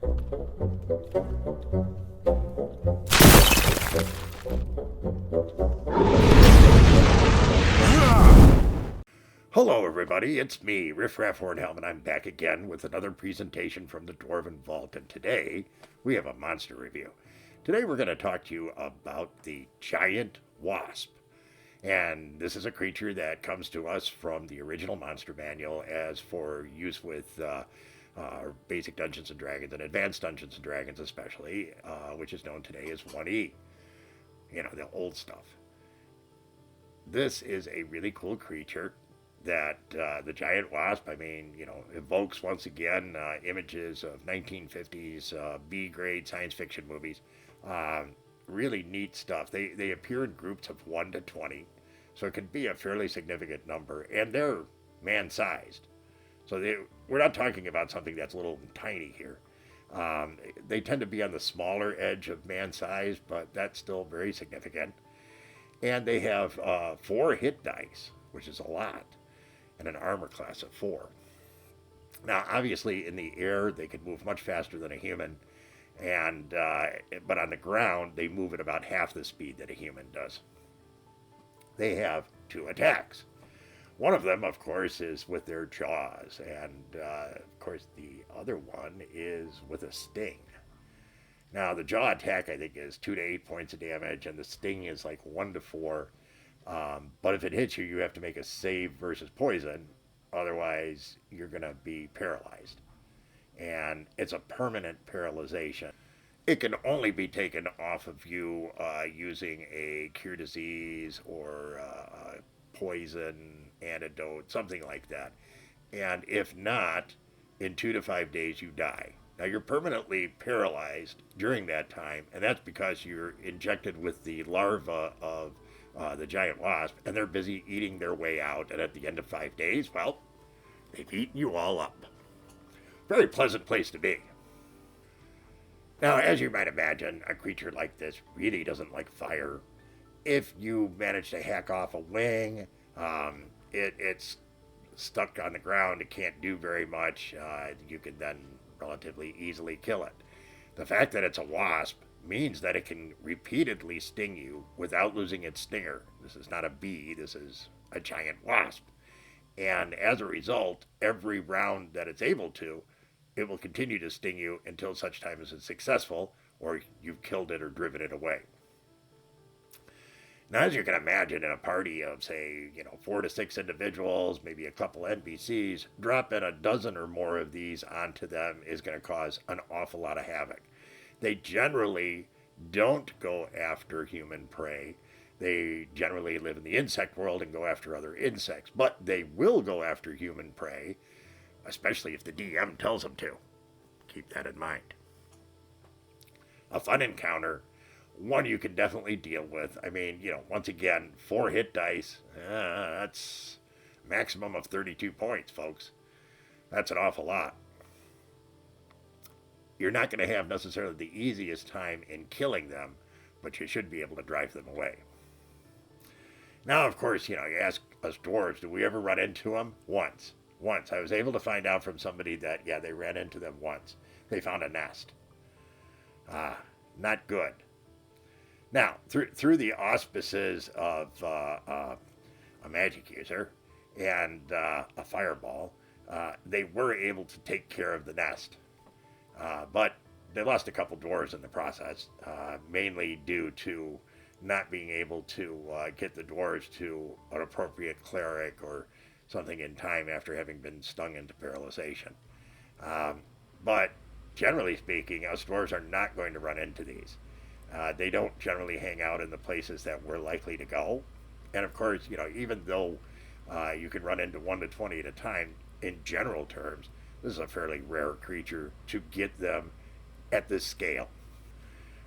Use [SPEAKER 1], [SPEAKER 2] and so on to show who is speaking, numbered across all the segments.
[SPEAKER 1] Hello everybody, it's me, Riffraff Hornhelm, and I'm back again with another presentation from the Dwarven Vault, and today we have a monster review. Today we're going to talk to you about the giant wasp, and this is a creature that comes to us from the original monster manual as for use with basic Dungeons & Dragons and advanced Dungeons & Dragons especially, which is known today as 1E, you know, the old stuff. This is a really cool creature that the giant wasp, I mean, you know, evokes once again images of 1950s B-grade science fiction movies. Really neat stuff. They appear in groups of 1 to 20, so it can be a fairly significant number, and they're man-sized. So we're not talking about something that's little and tiny here. They tend to be on the smaller edge of man-sized, but that's still very significant. And they have 4 hit dice, which is a lot, and an armor class of 4. Now, obviously, in the air, they can move much faster than a human, and but on the ground, they move at about half the speed that a human does. They have 2 attacks. One of them, of course, is with their jaws, and of course, the other one is with a sting. Now, the jaw attack, I think, is 2 to 8 points of damage, and the sting is like 1 to 4. But if it hits you, you have to make a save versus poison. Otherwise, you're going to be paralyzed. And it's a permanent paralyzation. It can only be taken off of you using a cure disease or poison antidote, something like that. And if not, in 2 to 5 days, you die. Now, you're permanently paralyzed during that time, and that's because you're injected with the larva of the giant wasp, and they're busy eating their way out, and at the end of 5 days, well, they've eaten you all up. Very pleasant place to be. Now, as you might imagine, a creature like this really doesn't like fire. If you manage to hack off a wing, it's stuck on the ground, it can't do very much, you can then relatively easily kill it. The fact that it's a wasp means that it can repeatedly sting you without losing its stinger. This is not a bee, this is a giant wasp. And as a result, every round that it's able to, it will continue to sting you until such time as it's successful or you've killed it or driven it away. Now, as you can imagine, in a party of, say, 4 to 6 individuals, maybe a couple NPCs, dropping a dozen or more of these onto them is going to cause an awful lot of havoc. They generally don't go after human prey. They generally live in the insect world and go after other insects, but they will go after human prey, especially if the DM tells them to. Keep that in mind. A fun encounter, one you can definitely deal with. I mean, once again, 4 hit dice, that's maximum of 32 points, folks. That's an awful lot. You're not going to have necessarily the easiest time in killing them, but you should be able to drive them away. Now, of course, you ask us dwarves, do we ever run into them? Once. I was able to find out from somebody that, yeah, they ran into them once. They found a nest. Not good. Now, through the auspices of a magic user and a fireball, they were able to take care of the nest. But they lost a couple dwarves in the process, mainly due to not being able to get the dwarves to an appropriate cleric or something in time after having been stung into paralyzation. But generally speaking, us dwarves are not going to run into these. They don't generally hang out in the places that we're likely to go. And of course, even though you can run into 1 to 20 at a time, in general terms, this is a fairly rare creature to get them at this scale.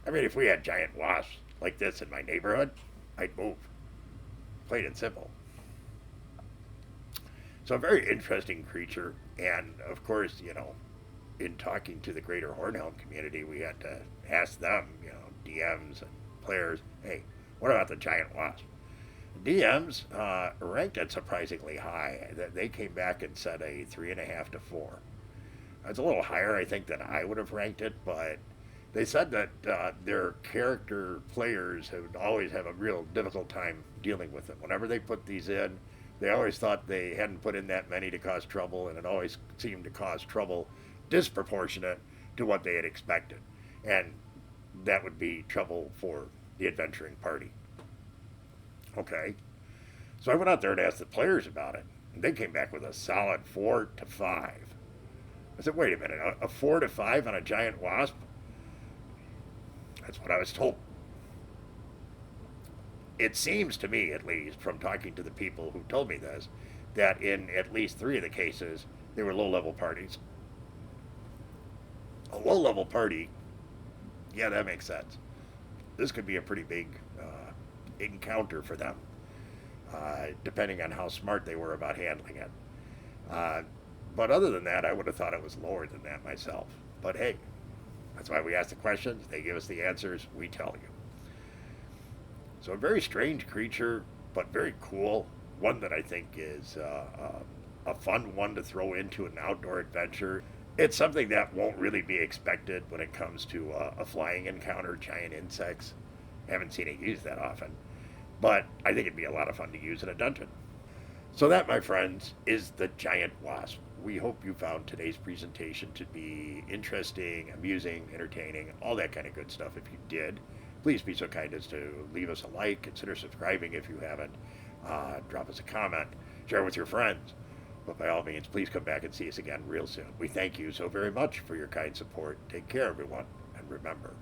[SPEAKER 1] I mean, if we had giant wasps like this in my neighborhood, I'd move. Plain and simple. So a very interesting creature, and of course, in talking to the greater Hornhelm community, we had to ask them, DMs and players, hey, what about the giant wasp? DMs ranked it surprisingly high. They came back and said a 3.5 to 4. It's a little higher, I think, than I would have ranked it, but they said that their character players would always have a real difficult time dealing with it. Whenever they put these in, they always thought they hadn't put in that many to cause trouble, and it always seemed to cause trouble disproportionate to what they had expected. And that would be trouble for the adventuring party. Okay. So I went out there and asked the players about it, and they came back with a solid 4 to 5. I said, wait a minute, a 4 to 5 on a giant wasp? That's what I was told. It seems to me, at least, from talking to the people who told me this, that in at least 3 of the cases, they were low level parties. A low level party, yeah, that makes sense. This could be a pretty big encounter for them, depending on how smart they were about handling it. But other than that, I would have thought it was lower than that myself. But hey, that's why we ask the questions. They give us the answers. We tell you. So a very strange creature, but very cool. One that I think is a fun one to throw into an outdoor adventure. It's something that won't really be expected when it comes to a flying encounter, giant insects. Haven't seen it used that often. But I think it'd be a lot of fun to use in a dungeon. So that, my friends, is the giant wasp. We hope you found today's presentation to be interesting, amusing, entertaining, all that kind of good stuff. If you did, please be so kind as to leave us a like, consider subscribing if you haven't, drop us a comment, share with your friends. But by all means, please come back and see us again real soon. We thank you so very much for your kind support. Take care, everyone. And remember,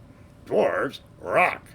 [SPEAKER 1] dwarves rock!